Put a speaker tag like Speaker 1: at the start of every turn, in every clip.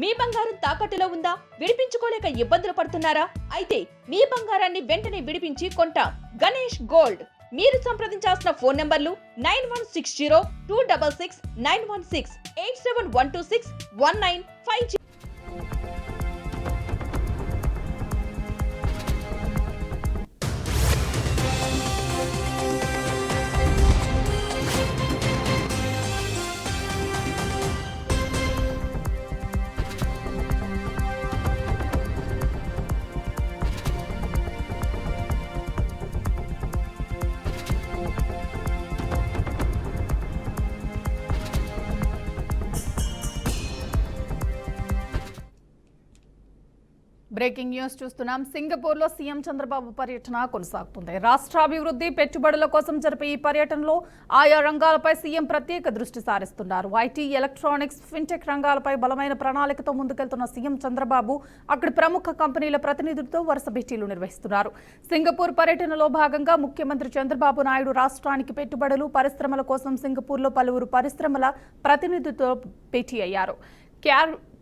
Speaker 1: మీ బంగారం తాకట్టులో ఉందా? విడిపించుకోలేక ఇబ్బందులు పడుతున్నారా? అయితే మీ బంగారాన్ని వెంటనే విడిపించి కొంటాం. గణేష్ గోల్డ్. మీరు సంప్రదించాల్సిన ఫోన్ నంబర్లు 9160-266-916, 87126195.
Speaker 2: బ్రేకింగ్ న్యూస్ చూస్తున్నాం. సింగపూర్లో సీఎం చంద్రబాబు పర్యటన కొనసాగుతుంది. రాష్ట్రాభివృద్ధి పెట్టుబడుల కోసం జరిపే ఈ పర్యటనలో ఆయా రంగాలపై సీఎం ప్రత్యేక దృష్టి సారిస్తున్నారు. ఐటీ, ఎలక్ట్రానిక్స్, ఫిన్టెక్ రంగాలపై బలమైన ప్రణాళికతో ముందుకెళ్తున్న సీఎం చంద్రబాబు అక్కడి ప్రముఖ కంపెనీల ప్రతినిధులతో వరుస భేటీలు నిర్వహిస్తున్నారు. సింగపూర్ పర్యటనలో భాగంగా ముఖ్యమంత్రి చంద్రబాబు నాయుడు రాష్ట్రానికి పెట్టుబడులు, పరిశ్రమల కోసం సింగపూర్లో పలువురు పరిశ్రమల ప్రతినిధులతో భేటీ అయ్యారు.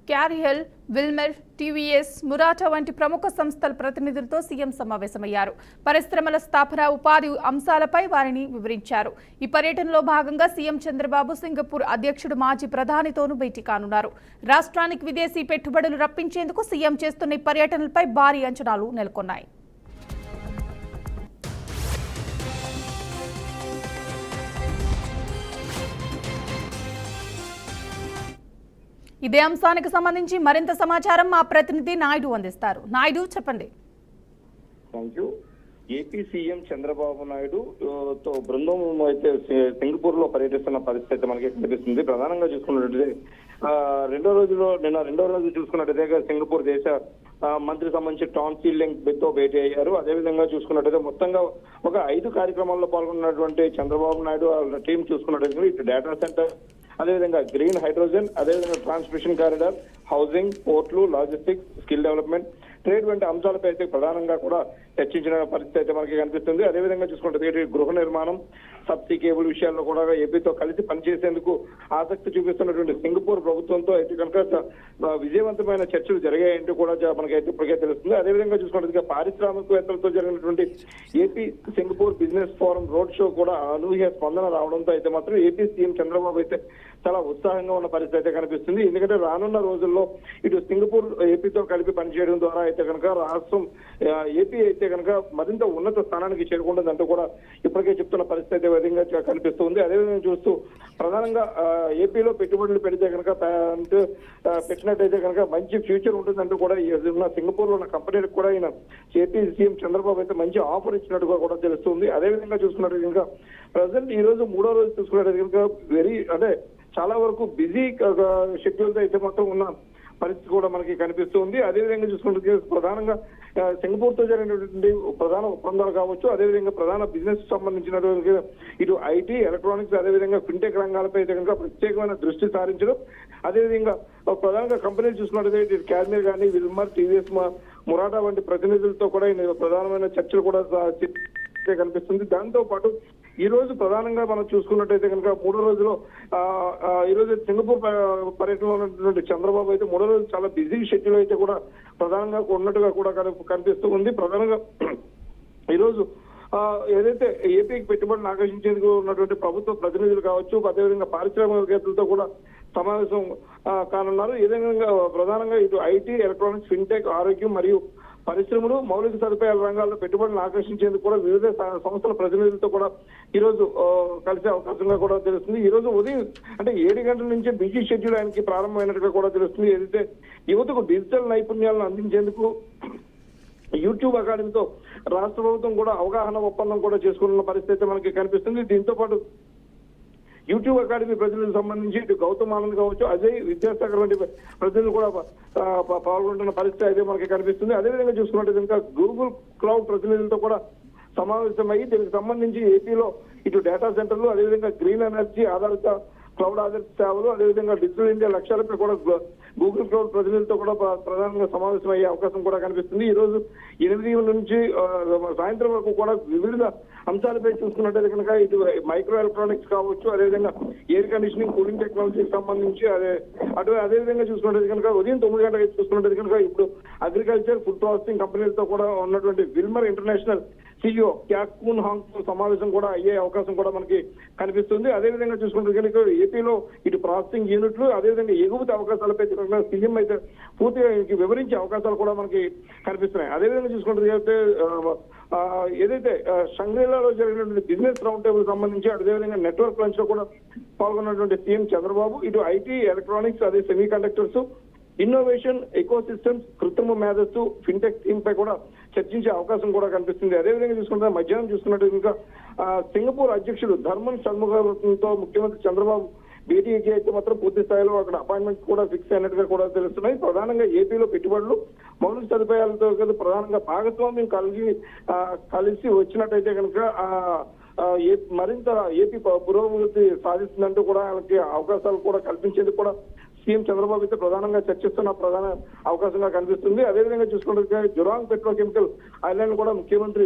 Speaker 2: క్యారియల్, విల్మెర్, టీవీఎస్, మురాటా వంటి ప్రముఖ సంస్థల ప్రతినిధులతో సీఎం సమావేశమయ్యారు. పరిశ్రమల స్థాపన, ఉపాధి అంశాలపై వారిని వివరించారు. ఈ పర్యటనలో భాగంగా సీఎం చంద్రబాబు సింగపూర్ అధ్యక్షుడు, మాజీ ప్రధానితోనూ భేటీ కానున్నారు. రాష్ట్రానికి విదేశీ పెట్టుబడులు రప్పించేందుకు సీఎం చేస్తున్న ఈ పర్యటనలపై భారీ అంచనాలు నెలకొన్నాయి. ఇదే అంశానికి సంబంధించి మరింత సమాచారం మా ప్రతినిధి నాయుడు అందిస్తారు. నాయుడు, చెప్పండి.
Speaker 3: Thank you. AP CM Chandrababu Naidu తో బృందం అయితే సింగపూర్ లో పర్యటిస్తున్న పరిస్థితి మనకి కనిపిస్తుంది. ప్రధానంగా చూసుకున్నట్లయితే నిన్న రెండో రోజు చూసుకున్నట్లయితే సింగపూర్ దేశ మంత్రికి సంబంధించి టాన్ సీలింగ్ తో భేటీ అయ్యారు. అదేవిధంగా చూసుకున్నట్లయితే మొత్తంగా ఒక 5 కార్యక్రమాల్లో పాల్గొన్నటువంటి చంద్రబాబు నాయుడు వాళ్ళ టీం చూసుకున్నట్లయితే ఇటు డేటా సెంటర్, అదేవిధంగా గ్రీన్ హైడ్రోజన్, అదేవిధంగా ట్రాన్స్మిషన్ కారిడార్, హౌసింగ్, పోర్ట్లు, లాజిస్టిక్స్, స్కిల్ డెవలప్మెంట్, ట్రేడ్ వంటి అంశాలపై అయితే ప్రధానంగా కూడా చర్చించిన పరిస్థితి అయితే మనకి కనిపిస్తుంది. అదేవిధంగా చూసుకుంటే గృహ నిర్మాణం, సబ్సీ కేబుల్ విషయాల్లో కూడా ఏపీతో కలిసి పనిచేసేందుకు ఆసక్తి చూపిస్తున్నటువంటి సింగపూర్ ప్రభుత్వంతో అయితే కనుక విజయవంతమైన చర్చలు జరిగాయంటూ కూడా మనకైతే ఇప్పటికే తెలుస్తుంది. అదేవిధంగా చూసుకుంటే పారిశ్రామికవేత్తలతో జరిగినటువంటి AP Singapore business forum road show కూడా అనూహ్య స్పందన రావడంతో అయితే మాత్రం ఏపీ సీఎం చంద్రబాబు అయితే చాలా ఉత్సాహంగా ఉన్న పరిస్థితి అయితే కనిపిస్తుంది. ఎందుకంటే రానున్న రోజుల్లో ఇటు సింగపూర్ ఏపీతో కలిపి పనిచేయడం ద్వారా అయితే కనుక రాష్ట్రం ఏపీ అయితే కనుక మరింత ఉన్నత స్థానానికి చేరుకుంటుందంటూ కూడా ఇప్పటికే చెప్తున్న పరిస్థితి విధంగా కనిపిస్తుంది. అదేవిధంగా చూస్తూ ప్రధానంగా ఏపీలో పెట్టుబడులు పెడితే కనుక పెట్టినట్టయితే కనుక మంచి ఫ్యూచర్ ఉంటుందంటూ కూడా సింగపూర్ లో ఉన్న కంపెనీలకు కూడా ఈయన ఏపీ సీఎం చంద్రబాబు అయితే మంచి ఆఫర్ ఇచ్చినట్టుగా కూడా తెలుస్తుంది. అదేవిధంగా చూసుకున్నట్టు కనుక ప్రజెంట్ ఈ రోజు 3వ రోజు చూసుకున్నట్టు కనుక చాలా వరకు బిజీ షెడ్యూల్ తో అయితే మొత్తం ఉన్న పరిస్థితి కూడా మనకి కనిపిస్తుంది. అదేవిధంగా చూసుకుంటే ప్రధానంగా సింగపూర్ తో జరిగినటువంటి ప్రధాన ఒప్పందాలు కావచ్చు, అదేవిధంగా ప్రధాన బిజినెస్ సంబంధించినటువంటి ఇటు ఐటీ, ఎలక్ట్రానిక్స్, అదేవిధంగా ఫిన్టెక్ రంగాలపై అయితే కనుక ప్రత్యేకమైన దృష్టి సారించడం, అదేవిధంగా ప్రధానంగా కంపెనీలు చూసుకున్నట్లయితే ఇటు క్యాడ్మిర్ కానీ, విల్మర్, టీవీఎస్, మురాటా వంటి ప్రతినిధులతో కూడా ప్రధానమైన చర్చలు కూడా కనిపిస్తుంది. దాంతో పాటు ఈ రోజు ప్రధానంగా మనం చూసుకున్నట్టయితే కనుక 3వ రోజులో ఈ రోజు సింగపూర్ పర్యటనలో ఉన్నటువంటి చంద్రబాబు అయితే 3వ రోజు చాలా బిజీ షెడ్యూల్ అయితే కూడా ప్రధానంగా ఉన్నట్టుగా కూడా కనిపిస్తూ ఉంది. ప్రధానంగా ఈరోజు ఏదైతే ఏపీకి పెట్టుబడులను ఆకర్షించేందుకు ఉన్నటువంటి ప్రభుత్వ ప్రతినిధులు కావచ్చు, అదేవిధంగా పారిశ్రామికవేత్తలతో కూడా సమావేశం కానున్నారు. ఈ విధంగా ప్రధానంగా ఇటు ఐటీ, ఎలక్ట్రానిక్స్, ఫిన్టెక్, ఆరోగ్యం మరియు పరిశ్రమలు, మౌలిక సదుపాయాల రంగాల్లో పెట్టుబడులను ఆకర్షించేందుకు కూడా వివిధ సంస్థల ప్రతినిధులతో కూడా ఈ రోజు కలిసే అవకాశంగా కూడా తెలుస్తుంది. ఈ రోజు ఉదయం అంటే 7 గంటల నుంచే బిజీ షెడ్యూల్ ఆయనకి ప్రారంభమైనట్టుగా కూడా తెలుస్తుంది. ఏదైతే యువతకు డిజిటల్ నైపుణ్యాలను అందించేందుకు యూట్యూబ్ అకాడమీతో రాష్ట్ర ప్రభుత్వం కూడా అవగాహన ఒప్పందం కూడా చేసుకున్న పరిస్థితి మనకి కనిపిస్తుంది. దీంతో పాటు యూట్యూబ్ అకాడమీ ప్రతినిధులకు సంబంధించి ఇటు గౌతమ్ ఆనంద్ కావచ్చు, అజయ్, విద్యాసాగర్ వంటి ప్రతినిధులు కూడా పాల్గొంటున్న పరిస్థితి అయితే మనకి కనిపిస్తుంది. అదేవిధంగా చూసుకున్నట్టు ఇంకా గూగుల్ క్లౌడ్ ప్రతినిధులతో కూడా సమావేశమయ్యి దీనికి సంబంధించి ఏపీలో ఇటు డేటా సెంటర్లు, అదేవిధంగా గ్రీన్ ఎనర్జీ ఆధారిత క్లౌడ్ ఆధారిత సేవలు, అదేవిధంగా డిజిటల్ ఇండియా లక్ష్యాలపై కూడా గూగుల్ క్లౌడ్ ప్రతినిధులతో కూడా ప్రధానంగా సమావేశం అయ్యే అవకాశం కూడా కనిపిస్తుంది. ఈ రోజు 8 నుంచి సాయంత్రం వరకు కూడా వివిధ అంశాలపై చూసుకున్నట్టయితే కనుక ఇటు మైక్రో ఎలక్ట్రానిక్స్ కావచ్చు, అదేవిధంగా ఎయిర్ కండిషనింగ్, కూలింగ్ టెక్నాలజీకి సంబంధించి అదేవిధంగా చూసుకున్నట్టయితే కనుక ఉదయం 9 గంటలకు చూసుకున్నట్టయితే కనుక ఇప్పుడు అగ్రికల్చర్, ఫుడ్ ప్రాసెసింగ్ కంపెనీలతో కూడా ఉన్నటువంటి విల్మర్ ఇంటర్నేషనల్ CEO క్యాక్యూన్ హాంగ్ సమావేశం కూడా అయ్యే అవకాశం కూడా మనకి కనిపిస్తుంది. అదేవిధంగా చూసుకుంటే కనుక ఏపీలో ఇటు ప్రాసెసింగ్ యూనిట్లు, అదేవిధంగా ఎగుమతి అవకాశాలపై సీఎం అయితే పూర్తిగా వివరించే అవకాశాలు కూడా మనకి కనిపిస్తున్నాయి. అదేవిధంగా చూసుకుంటే ఏదైతే షంగ్రీలాలో జరిగినటువంటి బిజినెస్ రౌండ్ టేబుల్ సంబంధించి అదేవిధంగా నెట్వర్క్ లంచ్ లో కూడా పాల్గొన్నటువంటి సీఎం చంద్రబాబు ఇటు ఐటీ, ఎలక్ట్రానిక్స్, అదే semiconductors, innovation, ecosystems, కృత్రిమ మేధస్సు, ఫిన్టెక్ థీమ్ పై కూడా చర్చించే అవకాశం కూడా కనిపిస్తుంది. అదేవిధంగా చూసుకుంటే మధ్యాహ్నం చూసుకున్నట్టు ఇంకా సింగపూర్ అధ్యక్షుడు ధర్మన్ షణ్ముగతో ముఖ్యమంత్రి చంద్రబాబు భేటీకి అయితే మాత్రం పూర్తి స్థాయిలో అక్కడ అపాయింట్మెంట్ కూడా ఫిక్స్ అయినట్టుగా కూడా తెలుస్తున్నాయి. ప్రధానంగా ఏపీలో పెట్టుబడులు, మౌలిక సదుపాయాలతో ప్రధానంగా భాగస్వామ్యం కలిసి వచ్చినట్టయితే కనుక మరింత ఏపీ పురోగతి సాధిస్తుందంటూ కూడా వాళ్ళకి అవకాశాలు కూడా కల్పించేందుకు కూడా సీఎం చంద్రబాబు అయితే ప్రధానంగా చర్చిస్తున్న ప్రధాన అవకాశంగా కనిపిస్తుంది. అదేవిధంగా చూసుకుంటే జురాంగ్ పెట్రోకెమికల్ ఐలాండ్ కూడా ముఖ్యమంత్రి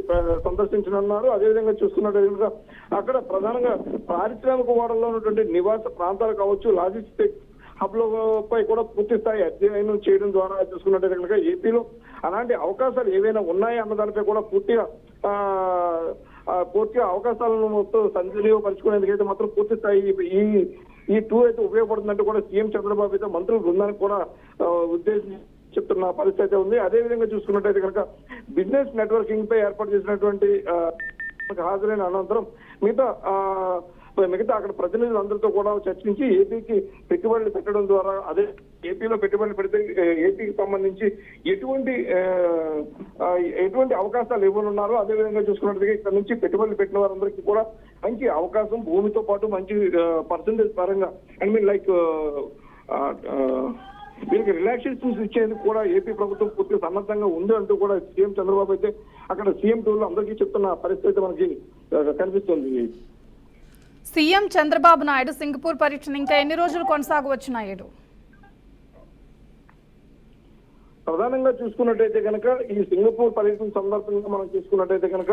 Speaker 3: సందర్శించనున్నారు. అదేవిధంగా చూసుకున్నట్టు అక్కడ ప్రధానంగా పారిశ్రామిక వాడల్లో ఉన్నటువంటి నివాస ప్రాంతాలు కావచ్చు, లాజిస్టిక్స్ హబ్లపై కూడా పూర్తి స్థాయి అధ్యయనం చేయడం ద్వారా చూసుకున్నట్టయితే కనుక ఏపీలో అలాంటి అవకాశాలు ఏవైనా ఉన్నాయా అన్న దానిపై కూడా పూర్తిగా అవకాశాలను మొత్తం సద్వినియోగపరుచుకునేందుకైతే మాత్రం పూర్తి స్థాయి ఈ టూర్ అయితే ఉపయోగపడుతుందంటే కూడా సీఎం చంద్రబాబు అయితే మంత్రుల బృందానికి కూడా ఉద్దేశించి చెప్తున్న పరిస్థితి అయితే ఉంది. అదేవిధంగా చూసుకున్నట్టయితే కనుక బిజినెస్ నెట్వర్కింగ్ పై ఏర్పాటు చేసినటువంటి హాజరైన అనంతరం మిగతా అక్కడ ప్రతినిధులందరితో కూడా చర్చించి ఏపీకి పెట్టుబడులు పెట్టడం ద్వారా అదే ఏపీలో పెట్టుబడులు పెడితే ఏపీకి సంబంధించి ఎటువంటి అవకాశాలు ఇవ్వనున్నారో అదేవిధంగా చూసుకున్నట్టుగా ఇక్కడ నుంచి పెట్టుబడులు పెట్టిన వారందరికీ కూడా మంచి అవకాశం, భూమితో పాటు మంచి పర్సంటేజ్ పరంగా వీళ్ళకి రిలాక్సేషన్స్ ఇచ్చేందుకు కూడా ఏపీ ప్రభుత్వం పూర్తిగా సన్నద్ధంగా ఉంది అంటూ కూడా సీఎం చంద్రబాబు అయితే అక్కడ సీఎం టూర్లో అందరికీ చెప్తున్న పరిస్థితి మనకి కనిపిస్తుంది.
Speaker 2: సీఎం చంద్రబాబు నాయుడు సింగపూర్ పర్యటన ఇంకా ఎన్ని రోజులు కొనసాగవచ్చు నాయుడు?
Speaker 3: ప్రధానంగా చూసుకున్నట్టయితే కనుక ఈ సింగపూర్ పర్యటన సందర్భంగా మనం చూసుకున్నట్టయితే కనుక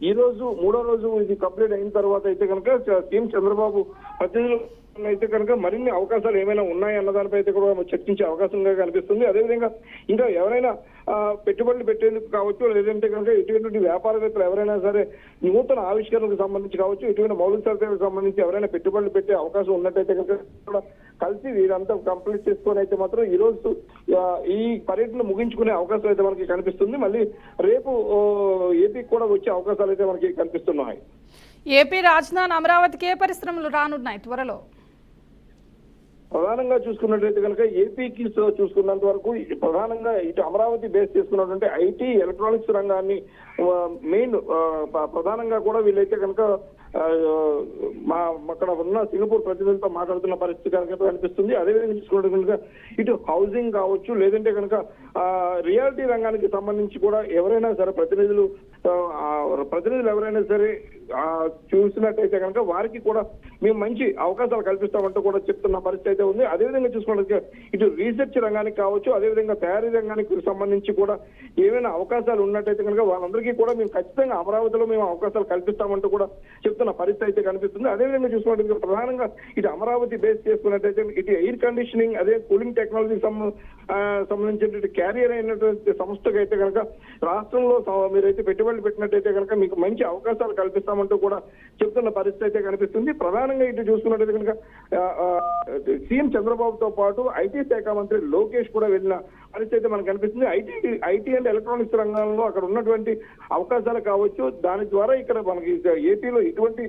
Speaker 3: ఈ రోజు 3వ రోజు ఇది కంప్లీట్ అయిన తర్వాత అయితే కనుక సీఎం చంద్రబాబు ప్రతినిధులు అయితే కనుక మరిన్ని అవకాశాలు ఏమైనా ఉన్నాయి అన్న దానిపై అయితే కూడా చర్చించే అవకాశంగా కనిపిస్తుంది. అదేవిధంగా ఇంకా ఎవరైనా పెట్టుబడులు పెట్టేందుకు కావచ్చు, లేదంటే కనుక ఎటువంటి వ్యాపారవేత్తలు ఎవరైనా సరే నూతన ఆవిష్కరణకు సంబంధించి కావచ్చు, ఎటువంటి మౌలిక సదుపాయాలకు సంబంధించి ఎవరైనా పెట్టుబడులు పెట్టే అవకాశం ఉన్నట్టయితే కనుక కూడా కలిసి వీరంతా కంప్లీట్ చేసుకొని అయితే మాత్రం ఈ రోజు ఈ పర్యటన ముగించుకునే అవకాశం అయితే మనకి కనిపిస్తుంది. మళ్ళీ రేపు ఏపీకి కూడా వచ్చే అవకాశాలు అయితే మనకి కనిపిస్తున్నాయి.
Speaker 2: ఏపీ రాజధాని అమరావతికి ఏ పరిశ్రమలు రానున్నాయి త్వరలో?
Speaker 3: ప్రధానంగా చూసుకున్నట్లయితే కనుక ఏపీకి చూసుకున్నంత వరకు ప్రధానంగా ఇటు అమరావతి బేస్ చేసుకున్నటువంటి ఐటీ, ఎలక్ట్రానిక్స్ రంగాన్ని మెయిన్ ప్రధానంగా కూడా వీళ్ళైతే కనుక అక్కడ ఉన్న సింగపూర్ ప్రతినిధులతో మాట్లాడుతున్న పరిస్థితి కనుక కనిపిస్తుంది. అదేవిధంగా చూసుకుంటే కనుక ఇటు హౌసింగ్ కావచ్చు, లేదంటే కనుక రియాలిటీ రంగానికి సంబంధించి కూడా ఎవరైనా సరే ప్రతినిధులు ఎవరైనా సరే చూసినట్టయితే కనుక వారికి కూడా మేము మంచి అవకాశాలు కల్పిస్తామంటూ కూడా చెప్తున్న పరిస్థితి అయితే ఉంది. అదేవిధంగా చూసుకుంటే ఇటు రీసెర్చ్ రంగానికి కావచ్చు, అదేవిధంగా తయారీ రంగానికి సంబంధించి కూడా ఏమైనా అవకాశాలు ఉన్నట్టయితే కనుక వాళ్ళందరికీ కూడా మేము ఖచ్చితంగా అమరావతిలో మేము అవకాశాలు కల్పిస్తామంటూ కూడా చెప్తున్న పరిస్థితి అయితే కనిపిస్తుంది. అదేవిధంగా చూసుకున్నట్టు ప్రధానంగా ఇటు అమరావతి బేస్ చేసుకున్నట్టయితే ఇటు ఎయిర్ కండిషనింగ్, అదే కూలింగ్ టెక్నాలజీకి సంబంధించినటువంటి క్యారియర్ అయినటువంటి సంస్థకు అయితే కనుక రాష్ట్రంలో మీరైతే పెట్టుబడులు పెట్టినట్టయితే కనుక మీకు మంచి అవకాశాలు కల్పిస్తామంటూ కూడా చెప్తున్న పరిస్థితి అయితే కనిపిస్తుంది. ప్రధానంగా ఇటు చూసుకున్నట్టయితే కనుక సీఎం చంద్రబాబుతో పాటు ఐటీ శాఖ మంత్రి లోకేష్ కూడా వెళ్ళిన పరిస్థితి మనకు కనిపిస్తుంది. ఐటీ అండ్ ఎలక్ట్రానిక్స్ రంగంలో అక్కడ ఉన్నటువంటి అవకాశాలు కావచ్చు, దాని ద్వారా ఇక్కడ మనకి ఏపీలో ఎటువంటి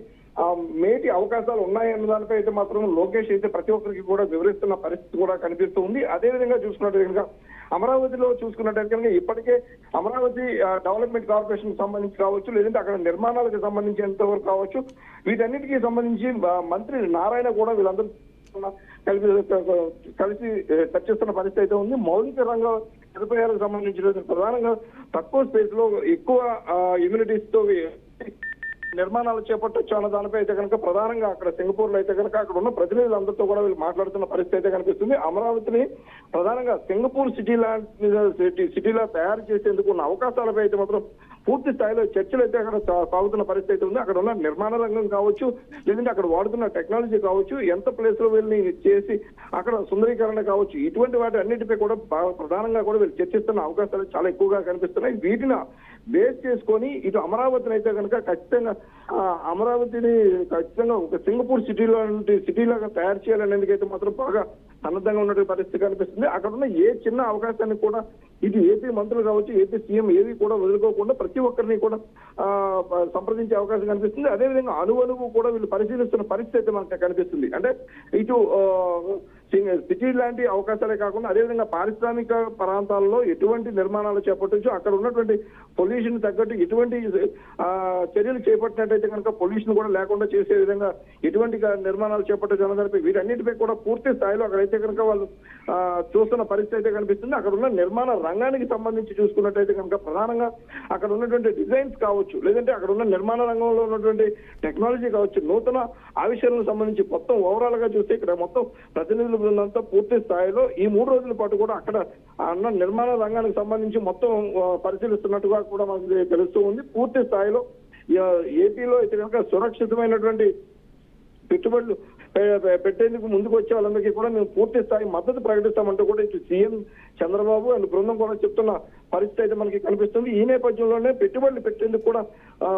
Speaker 3: మేటి అవకాశాలు ఉన్నాయన్న దానిపై అయితే మాత్రం లోకేష్ అయితే ప్రతి ఒక్కరికి కూడా వివరిస్తున్న పరిస్థితి కూడా కనిపిస్తూ ఉంది. అదేవిధంగా చూసుకున్నట్టు కనుక అమరావతిలో చూసుకున్నట్టయితే కనుక ఇప్పటికే అమరావతి డెవలప్మెంట్ కార్పొరేషన్ సంబంధించి కావచ్చు, లేదంటే అక్కడ నిర్మాణాలకు సంబంధించినంత వరకు కావచ్చు, వీటన్నిటికీ సంబంధించి మంత్రి నారాయణ కూడా వీళ్ళందరూ కలిసి చర్చిస్తున్న పరిస్థితి అయితే ఉంది. మౌలిక రంగ సదుపాయాలకు సంబంధించిన ప్రధానంగా తక్కువ స్పేస్ లో ఎక్కువ ఇమ్యూనిటీస్ తో నిర్మాణాలు చేపట్టొచ్చు అన్న దానిపై అయితే కనుక ప్రధానంగా అక్కడ సింగపూర్ లో అయితే కనుక అక్కడ ఉన్న ప్రతినిధులందరితో కూడా వీళ్ళు మాట్లాడుతున్న పరిస్థితి అయితే కనిపిస్తుంది. అమరావతిని ప్రధానంగా సింగపూర్ సిటీలా తయారు చేసేందుకు ఉన్న అవకాశాలపై అయితే మాత్రం పూర్తి స్థాయిలో చర్చలు అయితే అక్కడ సాగుతున్న పరిస్థితి ఉంది. అక్కడ ఉన్న నిర్మాణ రంగం కావచ్చు, లేదంటే అక్కడ వాడుతున్న టెక్నాలజీ కావచ్చు, ఎంత ప్లేస్ లో వీళ్ళని చేసి అక్కడ సుందరీకరణ కావచ్చు, ఇటువంటి వాటి అన్నిటిపై కూడా ప్రధానంగా కూడా వీళ్ళు చర్చిస్తున్న అవకాశాలు చాలా ఎక్కువగా కనిపిస్తున్నాయి. వీటిని బేస్ చేసుకొని ఇటు అమరావతిని అయితే కనుక ఖచ్చితంగా అమరావతిని ఖచ్చితంగా ఒక సింగపూర్ సిటీలాగా తయారు చేయాలనేందుకైతే మాత్రం బాగా సన్నద్ధంగా ఉన్నటువంటి పరిస్థితి కనిపిస్తుంది. అక్కడ ఉన్న ఏ చిన్న అవకాశాన్ని కూడా ఇటు ఏపీ మంత్రులు కావచ్చు, ఏపీ సీఎం ఏవి కూడా వదులుకోకుండా ప్రతి ఒక్కరిని కూడా సంప్రదించే అవకాశం కనిపిస్తుంది. అదేవిధంగా అణువణువు కూడా వీళ్ళు పరిశీలిస్తున్న పరిస్థితి అయితే మనకు కనిపిస్తుంది. అంటే ఇటు సిటీ లాంటి అవకాశాలే కాకుండా అదేవిధంగా పారిశ్రామిక ప్రాంతాల్లో ఎటువంటి నిర్మాణాలు చేపట్టచ్చు, అక్కడ ఉన్నటువంటి పొల్యూషన్ తగ్గట్టు ఎటువంటి చర్యలు చేపట్టినట్టయితే కనుక పొల్యూషన్ కూడా లేకుండా చేసే విధంగా ఎటువంటి నిర్మాణాలు చేపట్టచ్చు అన్నదానిపై వీటన్నిటిపై కూడా పూర్తి స్థాయిలో అక్కడైతే కనుక వాళ్ళు చూస్తున్న పరిస్థితి అయితే కనిపిస్తుంది. అక్కడ ఉన్న నిర్మాణ రంగానికి సంబంధించి చూసుకున్నట్టయితే కనుక ప్రధానంగా అక్కడ ఉన్నటువంటి డిజైన్స్ కావచ్చు, లేదంటే అక్కడ ఉన్న నిర్మాణ రంగంలో ఉన్నటువంటి టెక్నాలజీ కావచ్చు, నూతన ఆవిష్కరణలకు సంబంధించి మొత్తం ఓవరాల్ గా చూస్తే ఇక్కడ మొత్తం ప్రతినిధులు బృందంతో పూర్తి స్థాయిలో ఈ 3 రోజుల పాటు కూడా అక్కడ అన్న నిర్మాణ రంగానికి సంబంధించి మొత్తం పరిశీలిస్తున్నట్టుగా కూడా మనకు తెలుస్తూ ఉంది. పూర్తి స్థాయిలో ఏపీలో అయితే కనుక సురక్షితమైనటువంటి పెట్టుబడులు పెట్టేందుకు ముందుకు వచ్చే వాళ్ళందరికీ కూడా మేము పూర్తి స్థాయి మద్దతు ప్రకటిస్తామంటూ కూడా ఇటు సీఎం చంద్రబాబు అండ్ బృందం కూడా చెప్తున్న పరిస్థితి అయితే మనకి కనిపిస్తుంది. ఈ నేపథ్యంలోనే పెట్టుబడులు పెట్టేందుకు కూడా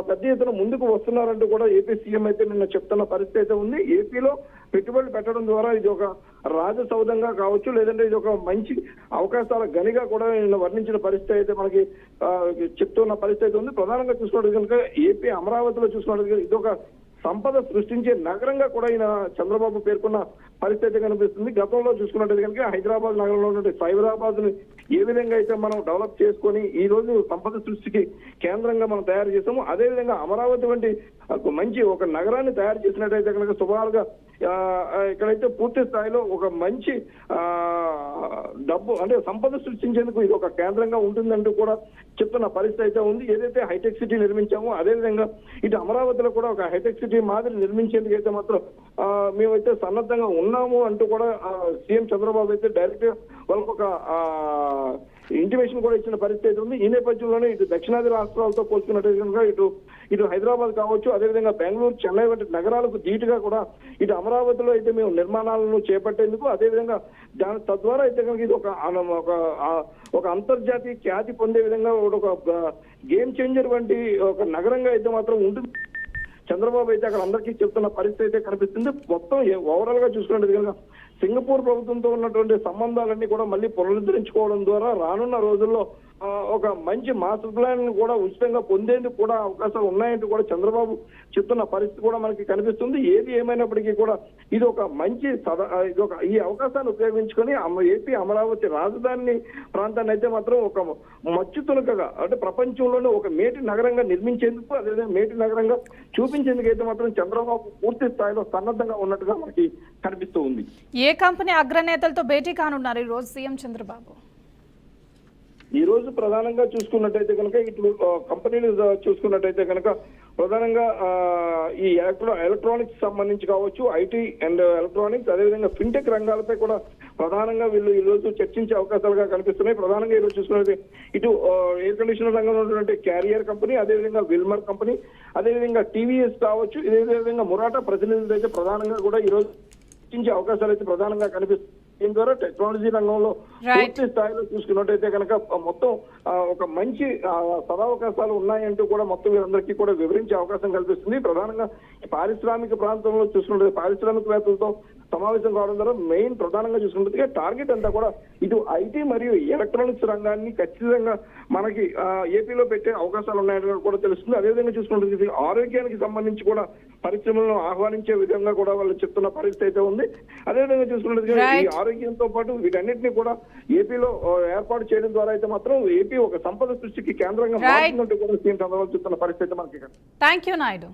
Speaker 3: పెద్ద ఎత్తున ముందుకు వస్తున్నారంటూ కూడా ఏపీ సీఎం అయితే నిన్న చెప్తున్న పరిస్థితి అయితే ఉంది. ఏపీలో పెట్టుబడులు పెట్టడం ద్వారా ఇది ఒక రాజసౌధంగా కావచ్చు, లేదంటే ఇది ఒక మంచి అవకాశాల గనిగా కూడా నిన్న వర్ణించిన పరిస్థితి అయితే మనకి చెప్తున్న పరిస్థితి అయితే ఉంది. ప్రధానంగా చూసుకున్నట్టు కనుక ఏపీ అమరావతిలో చూసుకున్నట్టు ఇది ఒక సంపద సృష్టించే నగరంగా కూడా ఈయన చంద్రబాబు పేర్కొన్న పరిస్థితి కనిపిస్తుంది. గతంలో చూసుకున్నట్టు కనుక హైదరాబాద్ నగరంలో ఉన్న సైబరాబాద్ ని ఏ విధంగా అయితే మనం డెవలప్ చేసుకొని ఈ రోజు సంపద సృష్టికి కేంద్రంగా మనం తయారు చేసాము, అదేవిధంగా అమరావతి వంటి మంచి ఒక నగరాన్ని తయారు చేసినట్టయితే కనుక సుమారుగా ఇక్కడైతే పూర్తి స్థాయిలో ఒక మంచి డబ్బు అంటే సంపద సృష్టించేందుకు ఇది ఒక కేంద్రంగా ఉంటుందంటూ కూడా చెప్తున్న పరిస్థితి అయితే ఉంది. ఏదైతే హైటెక్ సిటీ నిర్మించామో అదేవిధంగా ఇటు అమరావతిలో కూడా ఒక హైటెక్ సిటీ మాదిరి నిర్మించేందుకు అయితే మాత్రం మేమైతే సన్నద్ధంగా ఉన్నాము అంటూ కూడా సీఎం చంద్రబాబు అయితే డైరెక్ట్ వాళ్ళకు ఒక ఇంటిమేషన్ కూడా ఇచ్చిన పరిస్థితి అయితే ఉంది. ఈ నేపథ్యంలోనే ఇటు దక్షిణాది రాష్ట్రాలతో పోల్చుకున్నట్టు కనుక ఇటు హైదరాబాద్ కావచ్చు, అదేవిధంగా బెంగళూరు, చెన్నై వంటి నగరాలకు ధీటుగా కూడా ఇటు అమరావతిలో అయితే మేము నిర్మాణాలను చేపట్టేందుకు అదేవిధంగా తద్వారా అయితే కనుక ఇది ఒక అంతర్జాతీయ ఖ్యాతి పొందే విధంగా ఒక గేమ్ చేంజర్ వంటి ఒక నగరంగా అయితే మాత్రం ఉంటుంది. చంద్రబాబు అయితే అక్కడ అందరికీ చెప్తున్న పరిస్థితి అయితే కనిపిస్తుంది. మొత్తం ఓవరాల్ గా చూసుకున్నట్టు కనుక సింగపూర్ ప్రభుత్వంతో ఉన్నటువంటి సంబంధాలన్నీ కూడా మళ్ళీ పునరుద్ధరించుకోవడం ద్వారా రానున్న రోజుల్లో ఒక మంచి మాస్టర్ ప్లాన్ కూడా ఉచితంగా పొందేందుకు కూడా అవకాశాలు ఉన్నాయంటూ కూడా చంద్రబాబు చెప్తున్న పరిస్థితి కూడా మనకి కనిపిస్తుంది. ఏది ఏమైనప్పటికీ కూడా ఇది ఒక మంచి ఈ అవకాశాన్ని ఉపయోగించుకొని ఏపీ అమరావతి రాజధాని ప్రాంతాన్ని అయితే మాత్రం ఒక మచ్చుతునకగా అంటే ప్రపంచంలోనే ఒక మేటి నగరంగా నిర్మించేందుకు అదేవిధంగా మేటి నగరంగా చూపించేందుకు అయితే మాత్రం చంద్రబాబు పూర్తి స్థాయిలో సన్నద్ధంగా ఉన్నట్టుగా మనకి కనిపిస్తూ ఉంది.
Speaker 2: ఏ కంపెనీ అగ్రనేతలతో భేటీ కానున్నారు ఈ రోజు సీఎం చంద్రబాబు?
Speaker 3: ఈ రోజు ప్రధానంగా చూసుకున్నట్టయితే కనుక ఇటు కంపెనీలు చూసుకున్నట్టయితే కనుక ప్రధానంగా ఈ ఎలక్ట్రానిక్స్ సంబంధించి కావచ్చు, ఐటీ అండ్ ఎలక్ట్రానిక్స్ అదేవిధంగా ఫిన్టెక్ రంగాలపై కూడా ప్రధానంగా వీళ్ళు ఈ రోజు చర్చించే అవకాశాలుగా కనిపిస్తున్నాయి. ప్రధానంగా ఈ రోజు చూసుకున్నట్టు ఇటు ఎయిర్ కండిషనర్ రంగంలో ఉన్నటువంటి క్యారియర్ కంపెనీ, అదేవిధంగా విల్మర్ కంపెనీ, అదేవిధంగా టీవీఎస్ కావచ్చు, ఇదే విధంగా మురాటా ప్రతినిధులు అయితే ప్రధానంగా కూడా ఈ రోజు చర్చించే అవకాశాలు అయితే ప్రధానంగా కనిపిస్తున్నాయి. దీని ద్వారా టెక్నాలజీ రంగంలో పూర్తి స్థాయిలో చూసుకున్నట్టయితే కనుక మొత్తం ఒక మంచి సదావకాశాలు ఉన్నాయంటూ కూడా మొత్తం వీరందరికీ కూడా వివరించే అవకాశం కల్పిస్తుంది. ప్రధానంగా పారిశ్రామిక ప్రాంతంలో చూసుకుంటే పారిశ్రామికవేత్తలతో సమావేశం కావడం ద్వారా మెయిన్ ప్రధానంగా చూసుకుంటే టార్గెట్ అంతా కూడా ఇటు ఐటీ మరియు ఎలక్ట్రానిక్స్ రంగాన్ని ఖచ్చితంగా మనకి ఏపీలో పెట్టే అవకాశాలు ఉన్నాయని కూడా తెలుస్తుంది. అదేవిధంగా చూసుకుంటే ఆరోగ్యానికి సంబంధించి కూడా పరిశ్రమలను ఆహ్వానించే విధంగా కూడా వాళ్ళు చెప్తున్న పరిస్థితి అయితే ఉంది. అదేవిధంగా చూసుకున్నట్టు ఈ ఆరోగ్యంతో పాటు వీటన్నిటిని కూడా ఏపీలో ఏర్పాటు చేయడం ద్వారా అయితే మాత్రం ఏపీ ఒక సంపద సృష్టికి కేంద్రంగా మారుతున్నట్టు కూడా సీఎం చంద్రబాబు చెప్తున్న పరిస్థితి మనకి.
Speaker 2: Thank you Naidu.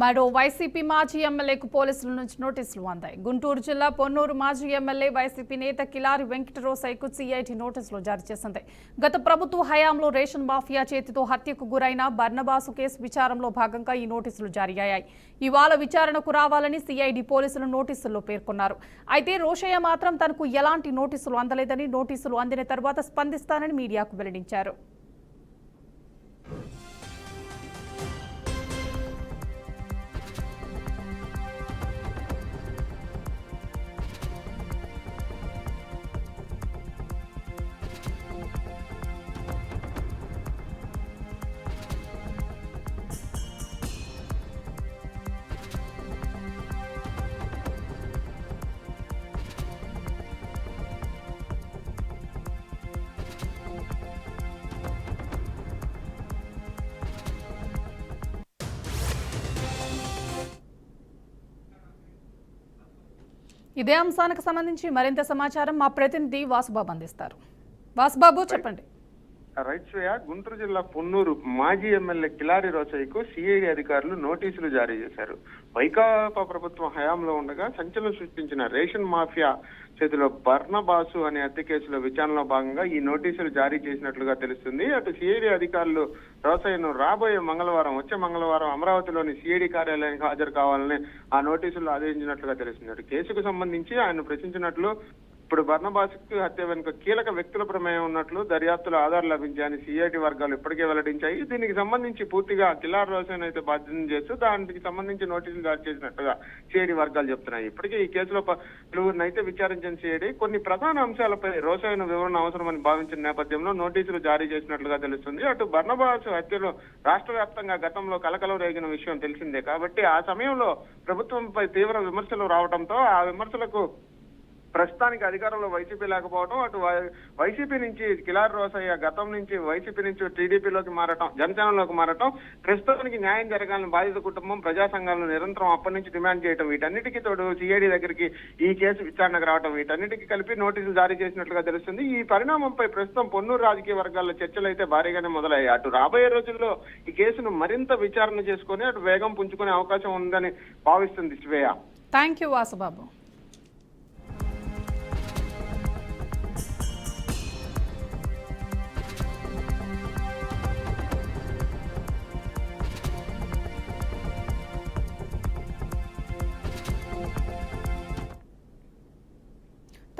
Speaker 2: మరో వైసీపీ మాజీ ఎమ్మెల్యేకు పోలీసుల నుంచి నోటీసులు అందాయి. గుంటూరు జిల్లా పొన్నూరు మాజీ ఎమ్మెల్యే వైసీపీ నేత కిలారి వెంకటరోసయ్యకు సిఐటి నోటీసులు జారీ చేసింది. గత ప్రభుత్వ హయాంలో రేషన్ మాఫియా చేతితో హత్యకు గురైన బర్నబాసు కేసు విచారణలో భాగంగా ఈ నోటీసులు జారీ అయ్యాయి. ఇవాళ విచారణకు రావాలని సిఐడి పోలీసులు నోటీసుల్లో పేర్కొన్నారు. అయితే రోషయ్య మాత్రం తనకు ఎలాంటి నోటీసులు అందలేదని, నోటీసులు అందిన తర్వాత స్పందిస్తానని మీడియాకు వెల్లడించారు. ఇదే అంశానికి సంబంధించి మరింత సమాచారం మా ప్రతినిధి వాసుబాబు అందిస్తారు. వాసుబాబు చెప్పండి.
Speaker 4: రైట్ శ్రేయ, గుంటూరు జిల్లా పొన్నూరు మాజీ ఎమ్మెల్యే కిలారి రోసయ్యకు సిఐడి అధికారులు నోటీసులు జారీ చేశారు. వైకాపా ప్రభుత్వం హయాంలో ఉండగా సంచలనం సృష్టించిన రేషన్ మాఫియా చేతిలో బర్నబాసు అనే హత్య కేసులో విచారణలో భాగంగా ఈ నోటీసులు జారీ చేసినట్లుగా తెలుస్తుంది. అటు సిఐడి అధికారులు రోసయ్యను రాబోయే మంగళవారం, వచ్చే మంగళవారం అమరావతిలోని సిఐడి కార్యాలయానికి హాజరు కావాలని ఆ నోటీసులు ఆదేశించినట్లుగా తెలుస్తుంది. అటు కేసుకు సంబంధించి ఆయన ప్రశ్నించినట్లు ఇప్పుడు బర్నబాసు హత్య వెనుక కీలక వ్యక్తుల ప్రమేయం ఉన్నట్లు దర్యాప్తులో ఆధారాలు లభించాయని సిఐడి వర్గాలు ఇప్పటికే వెల్లడించాయి. దీనికి సంబంధించి పూర్తిగా కిలారి రోసయ్యను అయితే బాధ్యత చేస్తూ దానికి సంబంధించి నోటీసులు జారీ చేసినట్టుగా సిఐడి వర్గాలు చెప్తున్నాయి. ఇప్పటికే ఈ కేసులో పలువురిని అయితే విచారించిన సిఐడి కొన్ని ప్రధాన అంశాలపై రోసయ్యను వివరణ అవసరమని భావించిన నేపథ్యంలో నోటీసులు జారీ చేసినట్లుగా తెలుస్తుంది. అటు బర్నబాసు హత్యలో రాష్ట్ర వ్యాప్తంగా గతంలో కలకలం రేగిన విషయం తెలిసిందే. కాబట్టి ఆ సమయంలో ప్రభుత్వంపై తీవ్ర విమర్శలు రావడంతో ఆ విమర్శలకు ప్రస్తుతానికి అధికారంలో వైసీపీ లేకపోవడం, అటు వైసీపీ నుంచి కిలారి రోసయ్య గతం నుంచి వైసీపీ నుంచి టీడీపీలోకి మారటం, జనసేనలోకి మారటం, ప్రస్తుతానికి న్యాయం జరగాలని బాధిత కుటుంబం, ప్రజా సంఘాలను నిరంతరం అప్పటి నుంచి డిమాండ్ చేయడం, వీటన్నిటికీ తోడు సిఐడి దగ్గరికి ఈ కేసు విచారణకు రావడం, వీటన్నిటికీ కలిపి నోటీసులు జారీ చేసినట్లుగా తెలుస్తుంది. ఈ పరిణామంపై ప్రస్తుతం పొన్నూరు రాజకీయ వర్గాల్లో చర్చలు అయితే భారీగానే మొదలయ్యాయి. అటు రాబోయే రోజుల్లో ఈ కేసును మరింత విచారణ చేసుకుని అటు వేగం పుంజుకునే అవకాశం ఉందని భావిస్తుంది శ్రేయ.
Speaker 2: Thank you Vasubabu.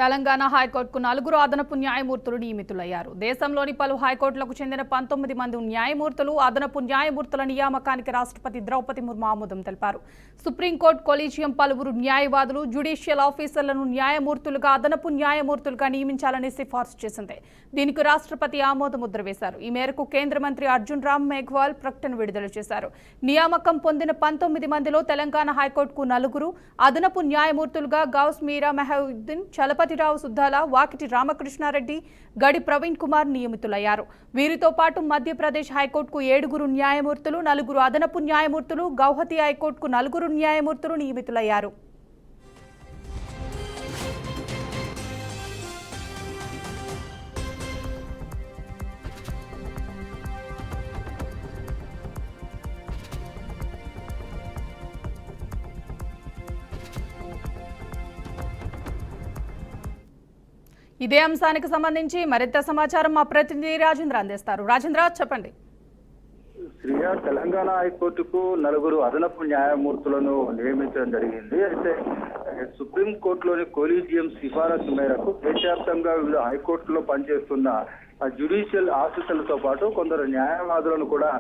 Speaker 2: తెలంగాణ హైకోర్టుకు 4 అదనపు న్యాయమూర్తులు నియమితులయ్యారు. దేశంలోని పలు హైకోర్టులకు చెందిన 19 మంది న్యాయమూర్తులు అదనపు న్యాయమూర్తుల నియామకానికి రాష్ట్రపతి ద్రౌపది ముర్ము ఆమోదం తెలిపారు. సుప్రీంకోర్టు కొలీజియం పలువురు న్యాయవాదులు, జ్యుడిషియల్ ఆఫీసర్లను న్యాయమూర్తులుగా, అదనపు న్యాయమూర్తులుగా నియమించాలని సిఫార్సు చేసింది. దీనికి రాష్ట్రపతి ఆమోద ముద్ర వేశారు. ఈ మేరకు కేంద్ర మంత్రి అర్జున్ రామ్ మేఘ్వాల్ ప్రకటన విడుదల చేశారు. నియామకం పొందిన 19 మందిలో తెలంగాణ హైకోర్టుకు 4, అదనపు న్యాయమూర్తులుగా గౌస్ మీరా మెహవుద్దీన్, చలపతిరావు సుద్దాల, వాకిటి రామకృష్ణారెడ్డి, గడి ప్రవీణ్ కుమార్ నియమితులయ్యారు. వీరితో పాటు మధ్యప్రదేశ్ హైకోర్టుకు 7 న్యాయమూర్తులు, 4 అదనపు న్యాయమూర్తులు, గౌహతి హైకోర్టుకు 4 న్యాయమూర్తులు నియమితులయ్యారు. ఇదే అంశానికి సంబంధించి మరింత సమాచారం మా ప్రతినిధి రాజేంద్ర అందిస్తారు. రాజేంద్ర చెప్పండి.
Speaker 5: శ్రీయా, తెలంగాణ హైకోర్టుకు 4 అదనపు న్యాయమూర్తులను నియమించడం జరిగింది. అయితే సుప్రీంకోర్టులోని కొలీజియం సిఫారసు మేరకు దేశవ్యాప్తంగా వివిధ హైకోర్టులో పనిచేస్తున్న జ్యుడిషియల్ ఆఫీసర్లతో పాటు కొందరు న్యాయవాదులను కూడా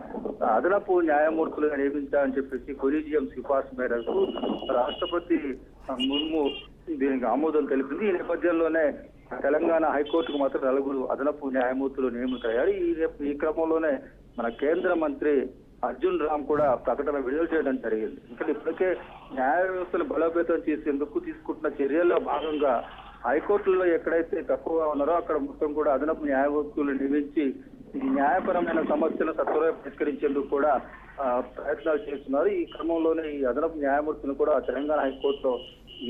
Speaker 5: అదనపు న్యాయమూర్తులుగా నియమించాలని చెప్పేసి కొలీజియం సిఫారసు మేరకు రాష్ట్రపతి ముర్ము దీనికి ఆమోదం తెలిపింది. ఈ నేపథ్యంలోనే తెలంగాణ హైకోర్టుకు మాత్రం 4 అదనపు న్యాయమూర్తులు నియమితులయ్యారు. ఈ క్రమంలోనే మన కేంద్ర మంత్రి అర్జున్ రామ్ కూడా ప్రకటన విడుదల చేయడం జరిగింది. ఇంకా ఇప్పటికే న్యాయ వ్యవస్థను బలోపేతం చేసేందుకు తీసుకుంటున్న చర్యల్లో భాగంగా హైకోర్టుల్లో ఎక్కడైతే తక్కువగా ఉన్నారో అక్కడ మొత్తం కూడా అదనపు న్యాయమూర్తులు నియమించి ఈ న్యాయపరమైన సమస్యలను సత్వరంగా పరిష్కరించేందుకు కూడా ప్రయత్నాలు చేస్తున్నారు. ఈ క్రమంలోనే ఈ అదనపు న్యాయమూర్తులను కూడా తెలంగాణ హైకోర్టులో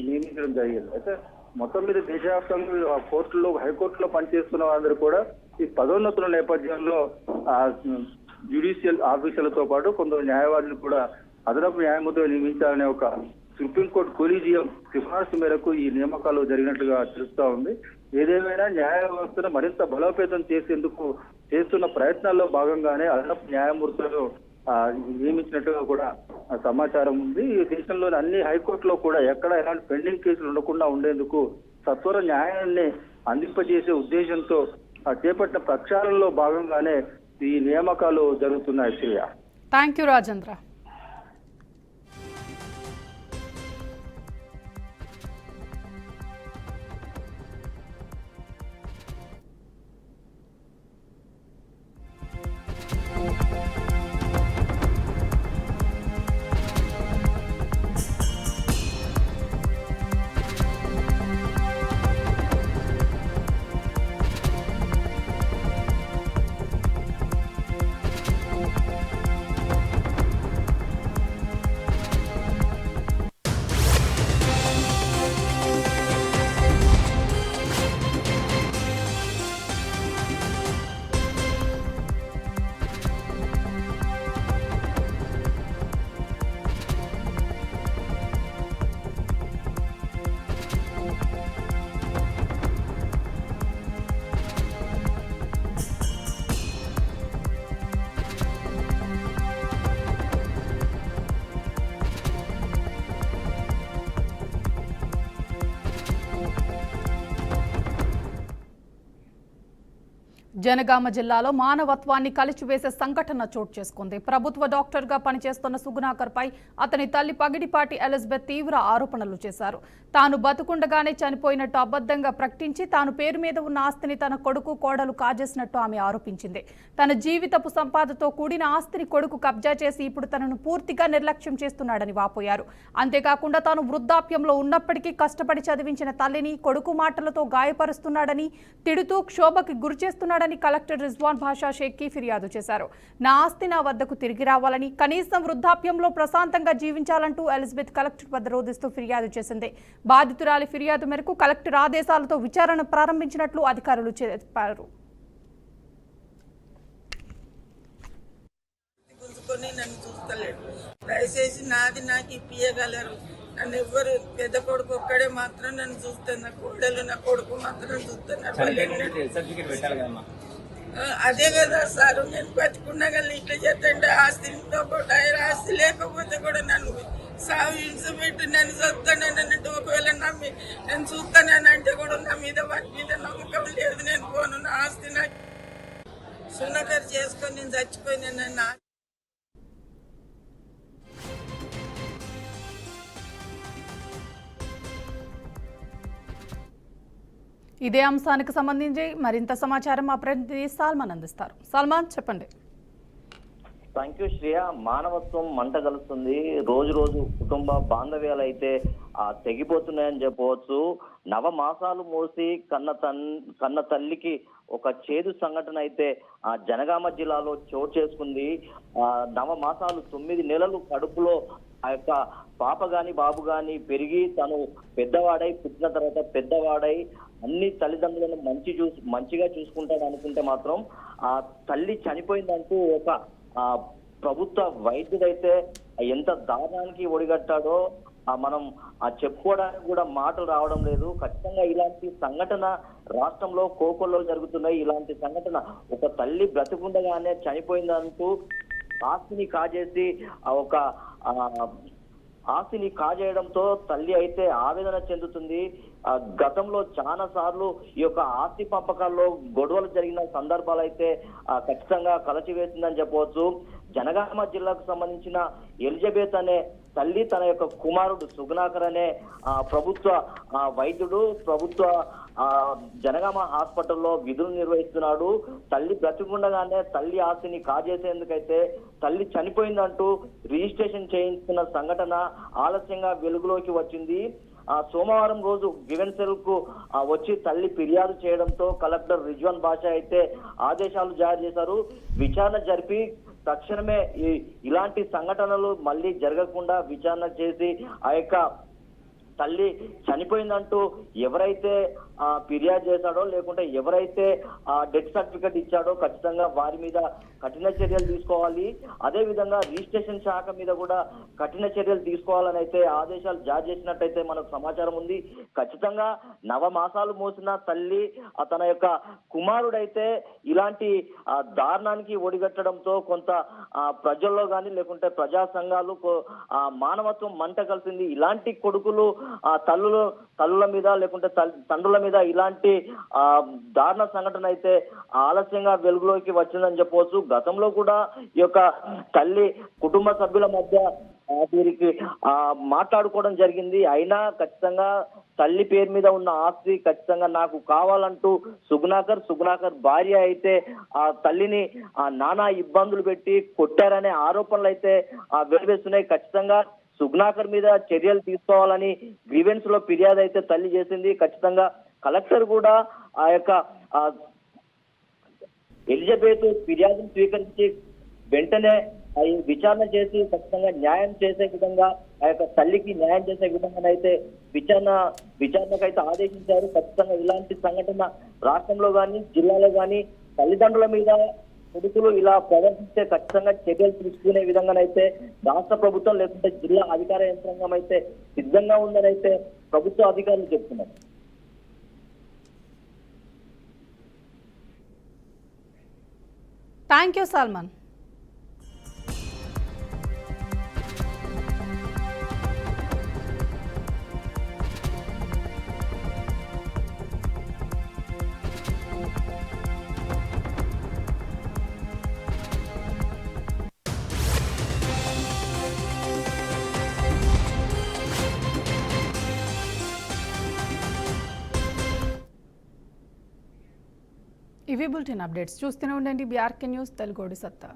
Speaker 5: నియమించడం జరిగింది. అయితే మొత్తం మీద దేశవ్యాప్తంగా కోర్టుల్లో, హైకోర్టులో పనిచేస్తున్న వారందరూ కూడా ఈ పదోన్నతుల నేపథ్యంలో జ్యుడిషియల్ ఆఫీసర్లతో పాటు కొందరు న్యాయవాదులు కూడా అదనపు న్యాయమూర్తిగా నియమించాలనే ఒక సుప్రీంకోర్టు కొలీజియం సిఫార్సు మేరకు ఈ నియామకాలు జరిగినట్లుగా తెలుస్తా ఉంది. ఏదేమైనా న్యాయ వ్యవస్థను మరింత బలోపేతం చేసేందుకు చేస్తున్న ప్రయత్నాల్లో భాగంగానే అదనపు న్యాయమూర్తులను నియమించినట్టుగా కూడా సమాచారం ఉంది. ఈ దేశంలోని అన్ని హైకోర్టులో కూడా ఎక్కడ ఎలాంటి పెండింగ్ కేసులు ఉండకుండా ఉండేందుకు సత్వర న్యాయాన్ని అందింపజేసే ఉద్దేశంతో చేపట్టిన ప్రక్షాళనలో భాగంగానే ఈ నియామకాలు జరుగుతున్నాయి. Shreya,
Speaker 2: thank you Rajendra. జనగామ జిల్లాలో మానవత్వాన్ని కలిచివేసే సంఘటన చోటు చేసుకుంది. ప్రభుత్వ డాక్టర్గా పనిచేస్తున్న సుగుణాకర్పై అతని తల్లి పగిడిపాటి ఎలిజబెత్ తీవ్ర ఆరోపణలు చేశారు. తాను బతుకుండగానే చనిపోయినట్టు అబద్ధంగా ప్రకటించి తాను పేరు మీద ఉన్న ఆస్తిని తన కొడుకు కోడలు కాజేసినట్టు ఆమె ఆరోపించింది. తన జీవితపు సంపాదతో కూడిన ఆస్తిని కొడుకు కబ్జా చేసి ఇప్పుడు తనను పూర్తిగా నిర్లక్ష్యం చేస్తున్నాడని వాపోయారు. అంతేకాకుండా తాను వృద్ధాప్యంలో ఉన్నప్పటికీ కష్టపడి చదివించిన తల్లిని కొడుకు మాటలతో గాయపరుస్తున్నాడని, తిడుతూ క్షోభకి గురిచేస్తున్నాడని కలెక్టర్ రిజ్వాన్ భాషా షేఖ్కి ఫిర్యాదు చేశారు. నా ఆస్తి నా వద్దకు తిరిగి రావాలని, కనీసం వృద్ధాప్యంలో ప్రశాంతంగా జీవించాలంటూ ఎలిజబెత్ కలెక్టర్ వద్ద రోధిస్తూ ఫిర్యాదు చేసింది. బాధితురాలి ఫిర్యాదు మేరకు కలెక్టర్ ఆదేశాలతో విచారణ ప్రారంభించినట్లు అధికారులు చెప్పారు.
Speaker 6: నన్ను చూస్తలేడు, దయచేసి నాది నాకు ఇప్పియగలరు. నన్ను ఎవ్వరు, పెద్ద కొడుకు ఒక్కడే మాత్రం నన్ను చూస్తాను, నా కోడలు నా కొడుకు మాత్రం చూస్తున్నారు. అదే కదా సార్, నేను బతుకున్నా కానీ ఇట్లా చేద్దంటే ఆస్తితో కూడా ఆస్తి లేకపోతే కూడా నన్ను సాగు హింస పెట్టి నన్ను చూస్తానన్నట్టు, ఒకవేళ నమ్మి నేను చూస్తానంటే కూడా నా మీద వాటి మీద నమ్మకం లేదు. నేను పోను, నా ఆస్తి నాకు సున్నకర్ చేసుకొని నేను చచ్చిపోయినా.
Speaker 2: ఇదే అంశానికి సంబంధించి మరింత సమాచారం మా ప్రతినిధి సల్మాన్ అందిస్తారు. సల్మాన్, చెప్పండి.
Speaker 7: Thank you Shreya. మానవత్వం మంట కలుస్తుంది. రోజు రోజు కుటుంబ బాంధవ్యాలు అయితే తెగిపోతున్నాయని చెప్పవచ్చు. నవమాసాలు మోసి కన్న తల్లికి ఒక చేదు సంఘటన అయితే జనగామ జిల్లాలో చోటు చేసుకుంది. నవమాసాలు 9 నెలలు కడుపులో ఆ యొక్క పాప గాని బాబు గాని పెరిగి తను పెద్దవాడై, పుట్టిన తర్వాత పెద్దవాడై అన్ని తల్లిదండ్రులను మంచిగా చూసుకుంటాడు అనుకుంటే మాత్రం ఆ తల్లి చనిపోయిందంటూ ఒక ప్రభుత్వ వైద్యుడైతే ఎంత దారుణానికి ఒడిగట్టాడో మనం చెప్పుకోవడానికి కూడా మాటలు రావడం లేదు. ఖచ్చితంగా ఇలాంటి సంఘటన రాష్ట్రంలో కోకొల్లో జరుగుతున్నాయి. ఇలాంటి సంఘటన ఒక తల్లి బ్రతికుండగానే చనిపోయిందంటూ ఆస్తిని కాజేసి ఒక ఆస్తిని కాజేయడంతో తల్లి అయితే ఆవేదన చెందుతుంది. గతంలో చాలా సార్లు ఈ యొక్క ఆస్తి పంపకాల్లో గొడవలు జరిగిన సందర్భాలు అయితే ఖచ్చితంగా కలచివేసిందని చెప్పవచ్చు. జనగామ జిల్లాకు సంబంధించిన ఎలిజబెత్ అనే తల్లి తన యొక్క కుమారుడు సుగుణాకర్ అనే ప్రభుత్వ వైద్యుడు ప్రభుత్వ జనగామ హాస్పిటల్లో విధులు నిర్వహిస్తున్నాడు. తల్లి బ్రతికుండగానే తల్లి ఆస్తిని కాజేసేందుకైతే తల్లి చనిపోయిందంటూ రిజిస్ట్రేషన్ చేయించుకున్న సంఘటన ఆలస్యంగా వెలుగులోకి వచ్చింది. సోమవారం రోజు గివెన్ సెల్ కు వచ్చి తల్లి ఫిర్యాదు చేయడంతో కలెక్టర్ రిజ్వాన్ భాషా అయితే ఆదేశాలు జారీ చేశారు. విచారణ జరిపి తక్షణమే ఇలాంటి సంఘటనలు మళ్ళీ జరగకుండా విచారణ చేసి ఆ యొక్క తల్లి చనిపోయిందంటూ ఎవరైతే ఫిర్యాదు చేశాడో లేకుంటే ఎవరైతే డెత్ సర్టిఫికెట్ ఇచ్చాడో ఖచ్చితంగా వారి మీద కఠిన చర్యలు తీసుకోవాలి. అదే విధంగా రిజిస్ట్రేషన్ శాఖ మీద కూడా కఠిన చర్యలు తీసుకోవాలని అయితే ఆదేశాలు జారీ చేసినట్టయితే మనకు సమాచారం ఉంది. ఖచ్చితంగా నవమాసాలు మోసిన తల్లి తన యొక్క కుమారుడైతే ఇలాంటి దారుణానికి ఒడిగట్టడంతో కొంత ప్రజల్లో కానీ లేకుంటే ప్రజా సంఘాలు మానవత్వం మంట కలిసింది. ఇలాంటి కొడుకులు తల్లుల మీద లేకుంటే తండ్రుల మీద ఇలాంటి దారుణ సంఘటన అయితే ఆలస్యంగా వెలుగులోకి వచ్చిందని చెప్పవచ్చు. గతంలో కూడా ఈ యొక్క తల్లి కుటుంబ సభ్యుల మధ్య వీరికి మాట్లాడుకోవడం జరిగింది. అయినా ఖచ్చితంగా తల్లి పేరు మీద ఉన్న ఆస్తి ఖచ్చితంగా నాకు కావాలంటూ సుగుణాకర్ భార్య అయితే ఆ తల్లిని నానా ఇబ్బందులు పెట్టి కొట్టారనే ఆరోపణలు అయితే వెలువెస్తున్నాయి. ఖచ్చితంగా సుగుణాకర్ మీద చర్యలు తీసుకోవాలని గ్రీవెన్స్ లో ఫిర్యాదు అయితే తల్లి చేసింది. ఖచ్చితంగా కలెక్టర్ కూడా ఆ యొక్క ఎలిజబెత్ ఫిర్యాదును స్వీకరించి వెంటనే విచారణ చేసి ఖచ్చితంగా న్యాయం చేసే విధంగా ఆ యొక్క తల్లికి న్యాయం చేసే విధంగానైతే విచారణకైతే ఆదేశించారు. ఖచ్చితంగా ఇలాంటి సంఘటన రాష్ట్రంలో కానీ జిల్లాలో కానీ తల్లిదండ్రుల మీద కొడుకులు ఇలా ప్రవర్తిస్తే ఖచ్చితంగా చర్యలు తీసుకునే విధంగానైతే రాష్ట్ర ప్రభుత్వం లేకుంటే జిల్లా అధికార యంత్రాంగం అయితే సిద్ధంగా ఉందని అయితే ప్రభుత్వ అధికారులు చెప్తున్నారు.
Speaker 2: Thank you Salman. ఇవి బులెటిన్ అప్డేట్స్. చూస్తూనే ఉండండి బీఆర్కే న్యూస్ తెలుగోడి సత్తా.